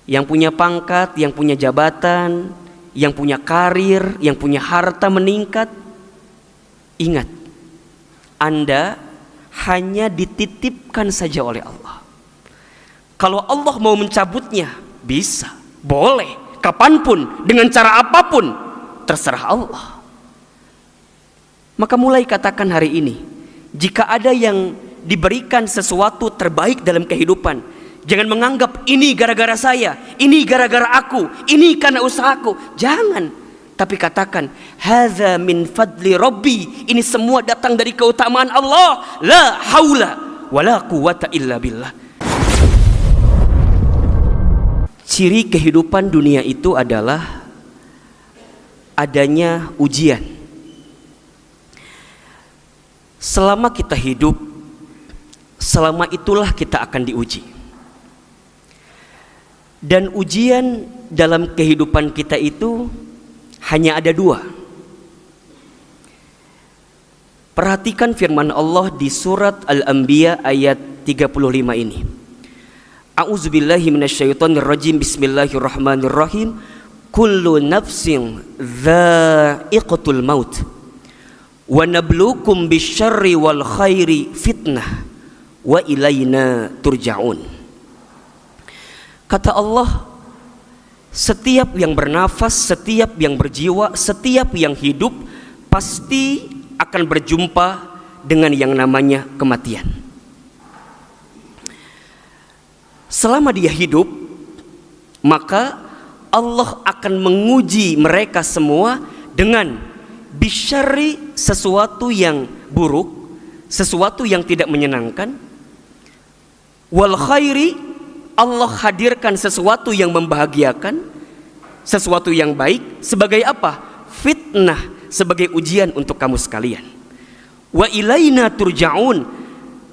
Yang punya pangkat, yang punya jabatan, yang punya karir, yang punya harta meningkat. Ingat, Anda hanya dititipkan saja oleh Allah. Kalau Allah mau mencabutnya, bisa, boleh, kapanpun, dengan cara apapun, terserah Allah. Maka mulai katakan hari ini, jika ada yang diberikan sesuatu terbaik dalam kehidupan, jangan menganggap ini gara-gara saya, ini gara-gara aku, ini karena usahaku. Jangan, tapi katakan hadza min fadli rabbi, ini semua datang dari keutamaan Allah. La haula wala quwata illa billah. Ciri kehidupan dunia itu adalah adanya ujian. Selama kita hidup, selama itulah kita akan diuji. Dan ujian dalam kehidupan kita itu hanya ada dua. Perhatikan firman Allah di surat Al-Anbiya ayat 35 ini. A'udzubillahi minasyaitonirrajim. Bismillahirrahmanirrahim. Kullu nafsin dha'iqatul maut. Wa nabluukum bisyarri wal khairi fitnah wa ilaina turja'un. Kata Allah, setiap yang bernafas, setiap yang berjiwa, setiap yang hidup pasti akan berjumpa dengan yang namanya kematian. Selama dia hidup, maka Allah akan menguji mereka semua dengan bisyarri, sesuatu yang buruk, sesuatu yang tidak menyenangkan, wal khairi, Allah hadirkan sesuatu yang membahagiakan, sesuatu yang baik. Sebagai apa? Fitnah, sebagai ujian untuk kamu sekalian. Wa ilaina turja'un,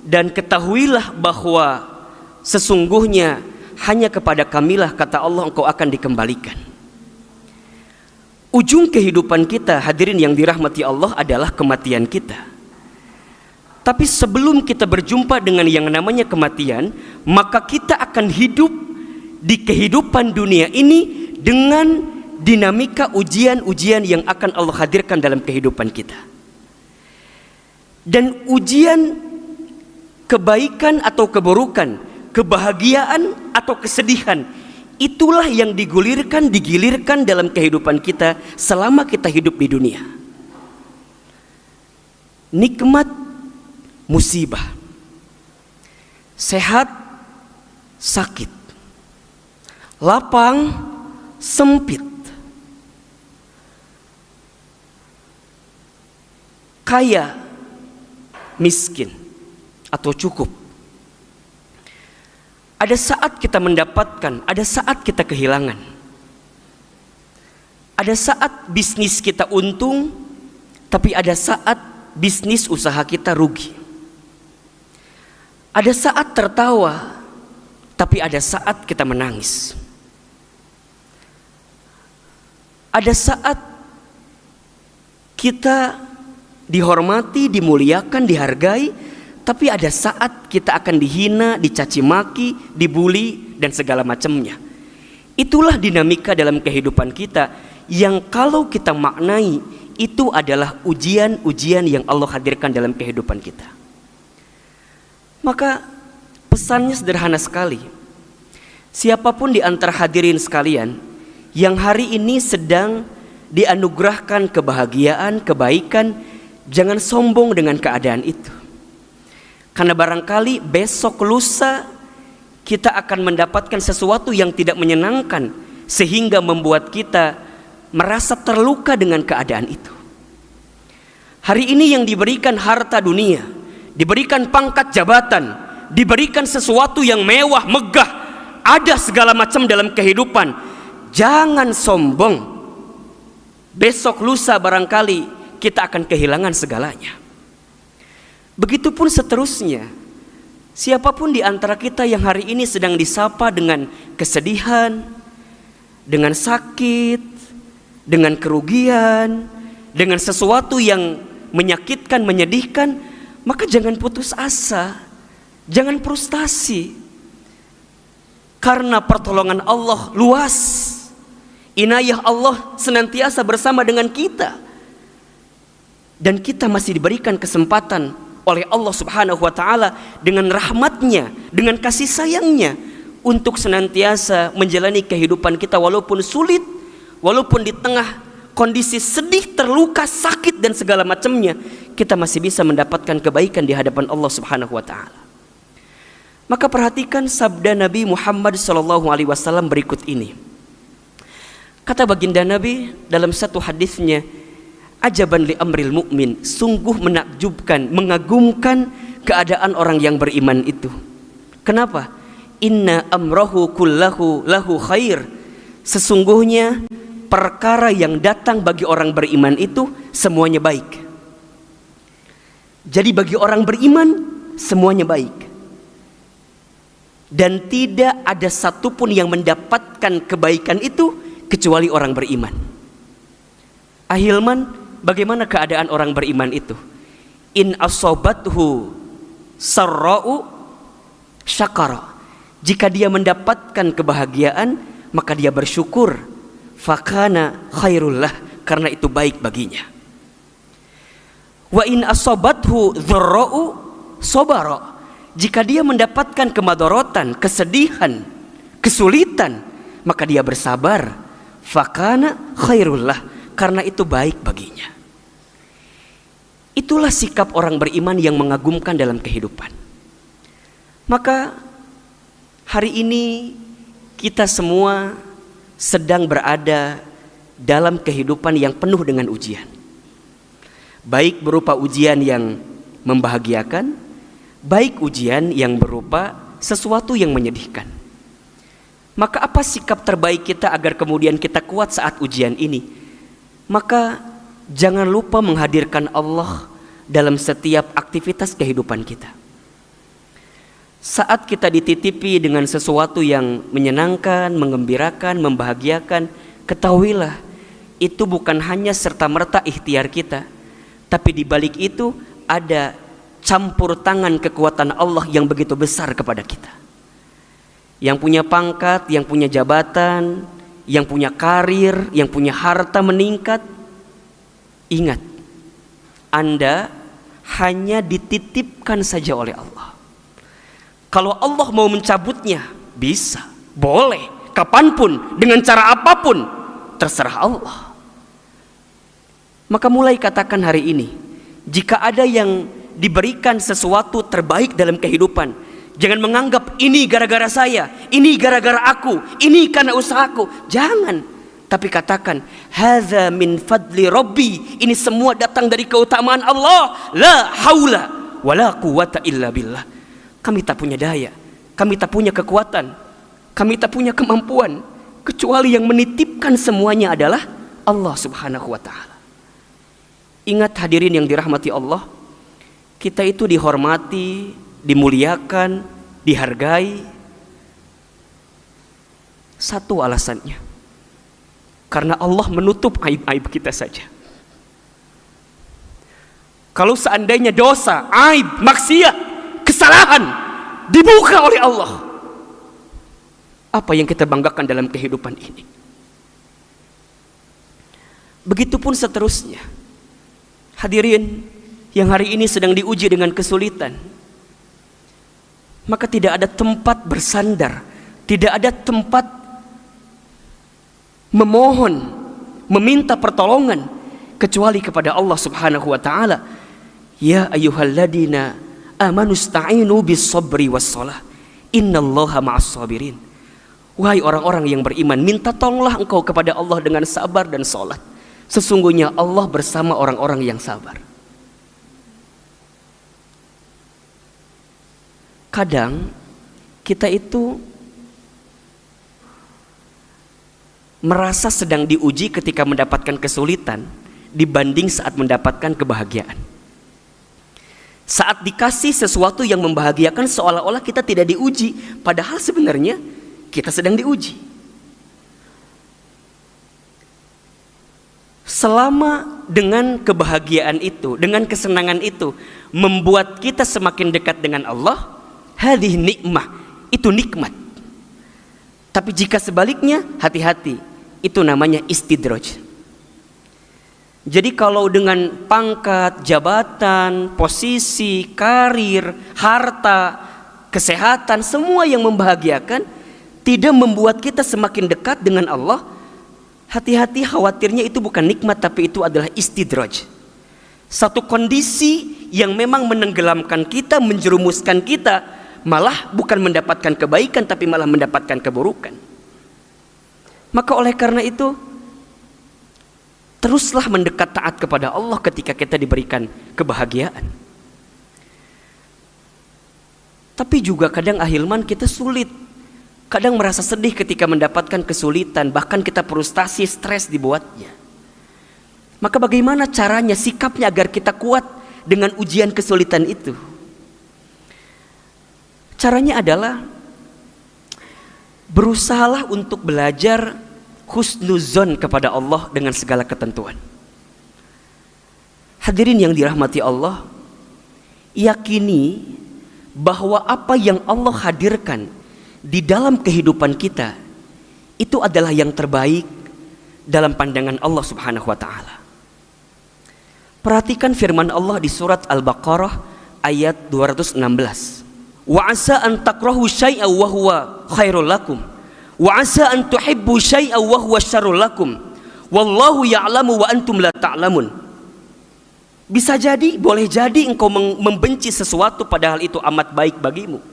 dan ketahuilah bahwa sesungguhnya hanya kepada kamilah, kata Allah, engkau akan dikembalikan. Ujung kehidupan kita, hadirin yang dirahmati Allah, adalah kematian kita. Tapi sebelum kita berjumpa dengan yang namanya kematian, maka kita akan hidup di kehidupan dunia ini dengan dinamika ujian-ujian yang akan Allah hadirkan dalam kehidupan kita. Dan ujian kebaikan atau keburukan, kebahagiaan atau kesedihan, itulah yang digilirkan dalam kehidupan kita selama kita hidup di dunia. Nikmat, musibah, sehat, sakit, lapang, sempit, kaya, miskin, atau cukup. Ada saat kita mendapatkan, ada saat kita kehilangan. Ada saat bisnis kita untung, tapi ada saat bisnis usaha kita rugi. Ada saat tertawa, tapi ada saat kita menangis. Ada saat kita dihormati, dimuliakan, dihargai, tapi ada saat kita akan dihina, dicaci maki, dibully, dan segala macamnya. Itulah dinamika dalam kehidupan kita yang kalau kita maknai, itu adalah ujian-ujian yang Allah hadirkan dalam kehidupan kita. Maka pesannya sederhana sekali. Siapapun di antara hadirin sekalian yang hari ini sedang dianugerahkan kebahagiaan, kebaikan, jangan sombong dengan keadaan itu. Karena barangkali besok lusa kita akan mendapatkan sesuatu yang tidak menyenangkan, sehingga membuat kita merasa terluka dengan keadaan itu. Hari ini yang diberikan harta dunia, diberikan pangkat jabatan, diberikan sesuatu yang mewah, megah, ada segala macam dalam kehidupan. Jangan sombong. Besok lusa barangkali kita akan kehilangan segalanya. Begitupun seterusnya. Siapapun di antara kita yang hari ini sedang disapa dengan kesedihan, dengan sakit, dengan kerugian, dengan sesuatu yang menyakitkan, menyedihkan, maka jangan putus asa, jangan frustasi. Karena pertolongan Allah luas, inayah Allah senantiasa bersama dengan kita, dan kita masih diberikan kesempatan oleh Allah Subhanahu wa Ta'ala dengan rahmatnya, dengan kasih sayangnya, untuk senantiasa menjalani kehidupan kita walaupun sulit, walaupun di tengah kondisi sedih, terluka, sakit dan segala macamnya, kita masih bisa mendapatkan kebaikan di hadapan Allah Subhanahu wa Ta'ala. Maka perhatikan sabda Nabi Muhammad SAW berikut ini. Kata baginda Nabi dalam satu hadisnya, ajaban li amril mu'min, sungguh menakjubkan, mengagumkan keadaan orang yang beriman itu. Kenapa? Inna amrahu kullahu lahu khair. Sesungguhnya perkara yang datang bagi orang beriman itu semuanya baik. Jadi bagi orang beriman semuanya baik, dan tidak ada satupun yang mendapatkan kebaikan itu kecuali orang beriman. Ahilman, bagaimana keadaan orang beriman itu? In asobathu sarra'u syakara. Jika dia mendapatkan kebahagiaan, maka dia bersyukur. Fakana khairullah, karena itu baik baginya. Wa in asobathu dzarra'u sabara. Jika dia mendapatkan kemadorotan, kesedihan, kesulitan, maka dia bersabar. Fakana khairullah, karena itu baik baginya. Itulah sikap orang beriman yang mengagumkan dalam kehidupan. Maka hari ini kita semua sedang berada dalam kehidupan yang penuh dengan ujian. Baik berupa ujian yang membahagiakan, baik ujian yang berupa sesuatu yang menyedihkan. Maka apa sikap terbaik kita agar kemudian kita kuat saat ujian ini? Maka jangan lupa menghadirkan Allah dalam setiap aktivitas kehidupan kita. Saat kita dititipi dengan sesuatu yang menyenangkan, mengembirakan, membahagiakan, ketahuilah itu bukan hanya serta-merta ikhtiar kita, tapi di balik itu ada campur tangan kekuatan Allah yang begitu besar kepada kita. Yang punya pangkat, yang punya jabatan, yang punya karir, yang punya harta meningkat, ingat, Anda hanya dititipkan saja oleh Allah. Kalau Allah mau mencabutnya, bisa, boleh, kapanpun, dengan cara apapun, terserah Allah. Maka mulai katakan hari ini, jika ada yang diberikan sesuatu terbaik dalam kehidupan, jangan menganggap ini gara-gara saya, ini gara-gara aku, ini karena usahaku. Jangan, tapi katakan, hadza min fadli rabbi, ini semua datang dari keutamaan Allah. La haula wala quwata illa billah. Kami tak punya daya, kami tak punya kekuatan, kami tak punya kemampuan, kecuali yang menitipkan semuanya adalah Allah Subhanahu wa Ta'ala. Ingat hadirin yang dirahmati Allah, kita itu dihormati, dimuliakan, dihargai. Satu alasannya, karena Allah menutup aib-aib kita saja. Kalau seandainya dosa, aib, maksiat, kesalahan dibuka oleh Allah, apa yang kita banggakan dalam kehidupan ini? Begitupun seterusnya. Hadirin yang hari ini sedang diuji dengan kesulitan, maka tidak ada tempat bersandar, tidak ada tempat memohon, meminta pertolongan kecuali kepada Allah Subhanahu wa Ta'ala. Ya ayyuhalladzina amanu sta'inu bis sabri was shalah, innallaha ma'as sabirin. Wahai orang-orang yang beriman, minta tolonglah engkau kepada Allah dengan sabar dan salat. Sesungguhnya Allah bersama orang-orang yang sabar. Kadang kita itu merasa sedang diuji ketika mendapatkan kesulitan dibanding saat mendapatkan kebahagiaan. Saat dikasih sesuatu yang membahagiakan, seolah-olah kita tidak diuji, padahal sebenarnya kita sedang diuji. Selama dengan kebahagiaan itu, dengan kesenangan itu membuat kita semakin dekat dengan Allah, hadhihi nikmah, itu nikmat. Tapi jika sebaliknya, hati-hati, itu namanya istidraj. Jadi kalau dengan pangkat, jabatan, posisi, karir, harta, kesehatan, semua yang membahagiakan tidak membuat kita semakin dekat dengan Allah, hati-hati, khawatirnya itu bukan nikmat, tapi itu adalah istidraj. Satu kondisi yang memang menenggelamkan kita, menjerumuskan kita, malah bukan mendapatkan kebaikan, tapi malah mendapatkan keburukan. Maka oleh karena itu, teruslah mendekat taat kepada Allah ketika kita diberikan kebahagiaan. Tapi juga kadang ahilman kita sulit, kadang merasa sedih ketika mendapatkan kesulitan, bahkan kita frustasi, stres dibuatnya. Maka bagaimana caranya, sikapnya agar kita kuat dengan ujian kesulitan itu? Caranya adalah berusahalah untuk belajar husnuzon kepada Allah dengan segala ketentuan. Hadirin yang dirahmati Allah, yakini bahwa apa yang Allah hadirkan di dalam kehidupan kita itu adalah yang terbaik dalam pandangan Allah Subhanahu wa taala. Perhatikan firman Allah di surat Al-Baqarah ayat 216. Wa asa an takrahu syai'an wa huwa khairul lakum wa asa an tuhibbu syai'an wa huwa syarrul lakum wallahu ya'lamu wa antum la ta'lamun. Bisa jadi, boleh jadi engkau membenci sesuatu padahal itu amat baik bagimu.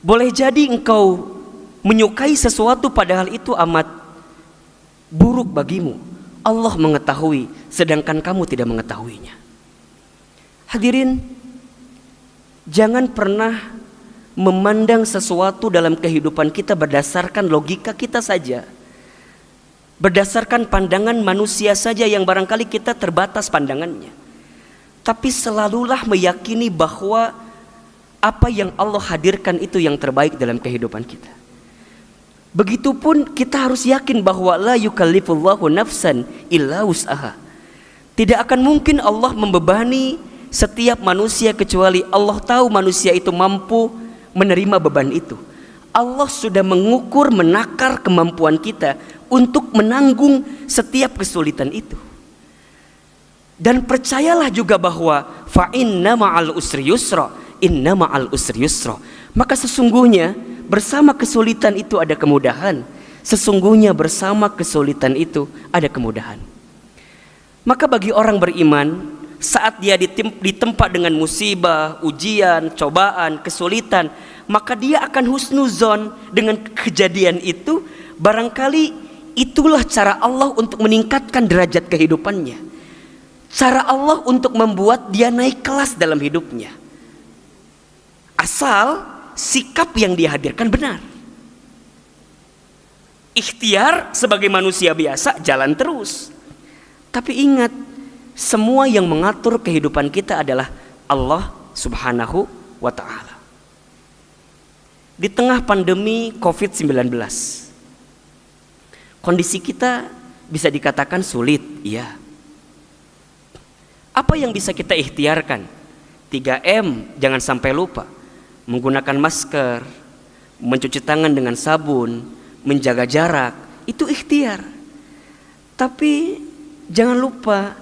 Boleh jadi engkau menyukai sesuatu padahal itu amat buruk bagimu. Allah mengetahui sedangkan kamu tidak mengetahuinya. Hadirin, jangan pernah memandang sesuatu dalam kehidupan kita berdasarkan logika kita saja, berdasarkan pandangan manusia saja yang barangkali kita terbatas pandangannya. Tapi selalulah meyakini bahwa apa yang Allah hadirkan itu yang terbaik dalam kehidupan kita. Begitupun kita harus yakin bahwa la yukallifullahu nafsan illa wus'aha. Tidak akan mungkin Allah membebani setiap manusia kecuali Allah tahu manusia itu mampu menerima beban itu. Allah sudah mengukur, menakar kemampuan kita untuk menanggung setiap kesulitan itu. Dan percayalah juga bahwa fa inna ma'al usri yusra, inna ma'al usri yusra. Maka sesungguhnya bersama kesulitan itu ada kemudahan. Sesungguhnya bersama kesulitan itu ada kemudahan. Maka bagi orang beriman, saat dia ditempa dengan musibah, ujian, cobaan, kesulitan, maka dia akan husnuzon dengan kejadian itu. Barangkali itulah cara Allah untuk meningkatkan derajat kehidupannya, cara Allah untuk membuat dia naik kelas dalam hidupnya, asal sikap yang dihadirkan benar. Ikhtiar sebagai manusia biasa jalan terus, tapi ingat, semua yang mengatur kehidupan kita adalah Allah Subhanahu wa ta'ala. Di tengah pandemi COVID-19, kondisi kita bisa dikatakan sulit, iya. Apa yang bisa kita ikhtiarkan? 3M, jangan sampai lupa. Menggunakan masker, mencuci tangan dengan sabun, menjaga jarak, itu ikhtiar. Tapi jangan lupa,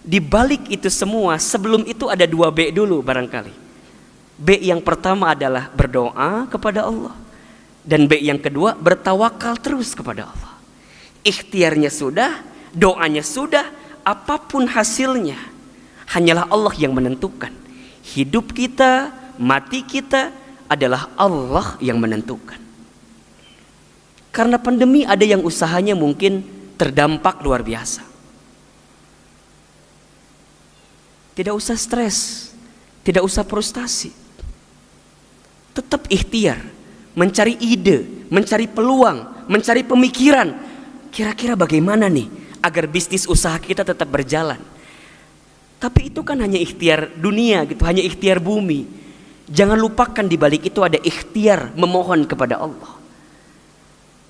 di balik itu semua, sebelum itu ada 2B dulu barangkali. B yang pertama adalah berdoa kepada Allah, dan B yang kedua bertawakal terus kepada Allah. Ikhtiarnya sudah, doanya sudah, apapun hasilnya hanyalah Allah yang menentukan. Hidup kita, mati kita adalah Allah yang menentukan. Karena pandemi ada yang usahanya mungkin terdampak luar biasa. Tidak usah stres, tidak usah frustasi. Tetap ikhtiar, mencari ide, mencari peluang, mencari pemikiran. Kira-kira bagaimana nih agar bisnis usaha kita tetap berjalan. Tapi itu kan hanya ikhtiar dunia gitu, hanya ikhtiar bumi. Jangan lupakan di balik itu ada ikhtiar memohon kepada Allah.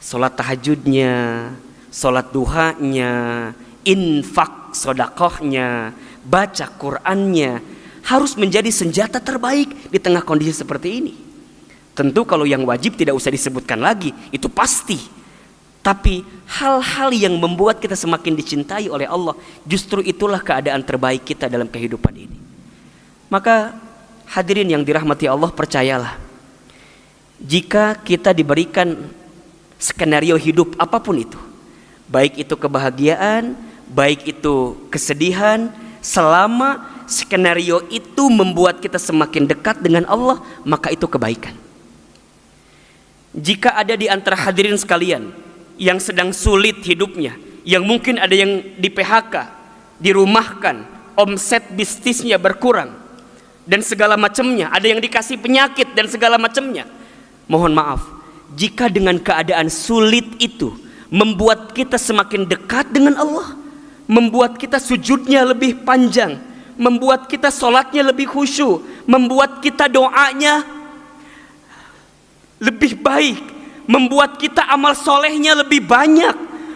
Salat tahajudnya, salat duhanya, infak sedekahnya, baca Qur'annya harus menjadi senjata terbaik di tengah kondisi seperti ini. Tentu kalau yang wajib tidak usah disebutkan lagi, itu pasti. Tapi hal-hal yang membuat kita semakin dicintai oleh Allah, justru itulah keadaan terbaik kita dalam kehidupan ini. Maka hadirin yang dirahmati Allah, percayalah, jika kita diberikan skenario hidup apapun itu, baik itu kebahagiaan, baik itu kesedihan, selama skenario itu membuat kita semakin dekat dengan Allah, maka itu kebaikan. Jika ada di antara hadirin sekalian yang sedang sulit hidupnya, yang mungkin ada yang di PHK, dirumahkan, omset bisnisnya berkurang, dan segala macamnya, ada yang dikasih penyakit dan segala macamnya, mohon maaf, jika dengan keadaan sulit itu membuat kita semakin dekat dengan Allah, membuat kita sujudnya lebih panjang, membuat kita sholatnya lebih khusyuk, membuat kita doanya lebih baik, membuat kita amal solehnya lebih banyak,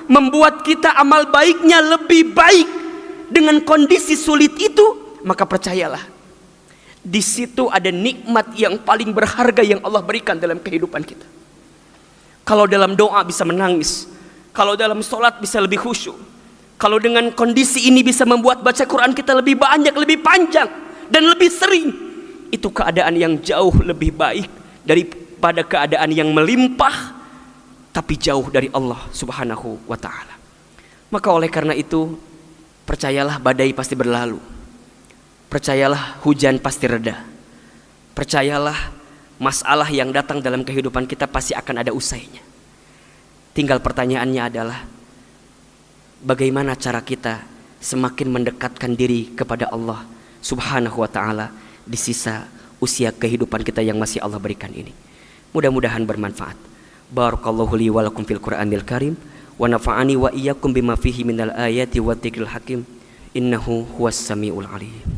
membuat kita amal baiknya lebih baik dengan kondisi sulit itu, maka percayalah, di situ ada nikmat yang paling berharga yang Allah berikan dalam kehidupan kita. Kalau dalam doa bisa menangis, kalau dalam sholat bisa lebih khusyuk, kalau dengan kondisi ini bisa membuat baca Quran kita lebih banyak, lebih panjang, dan lebih sering, itu keadaan yang jauh lebih baik daripada keadaan yang melimpah tapi jauh dari Allah Subhanahu wa ta'ala. Maka oleh karena itu, percayalah badai pasti berlalu, percayalah hujan pasti reda, percayalah masalah yang datang dalam kehidupan kita pasti akan ada usainya. Tinggal pertanyaannya adalah, bagaimana cara kita semakin mendekatkan diri kepada Allah Subhanahu wa ta'ala di sisa usia kehidupan kita yang masih Allah berikan ini. Mudah-mudahan bermanfaat. Barakallahu li wa lakum fil Qur'anil Karim, wa nafa'ani wa iyyakum bima fihi minal ayati wa dzikril hakim. Innahu huwas samiul alim.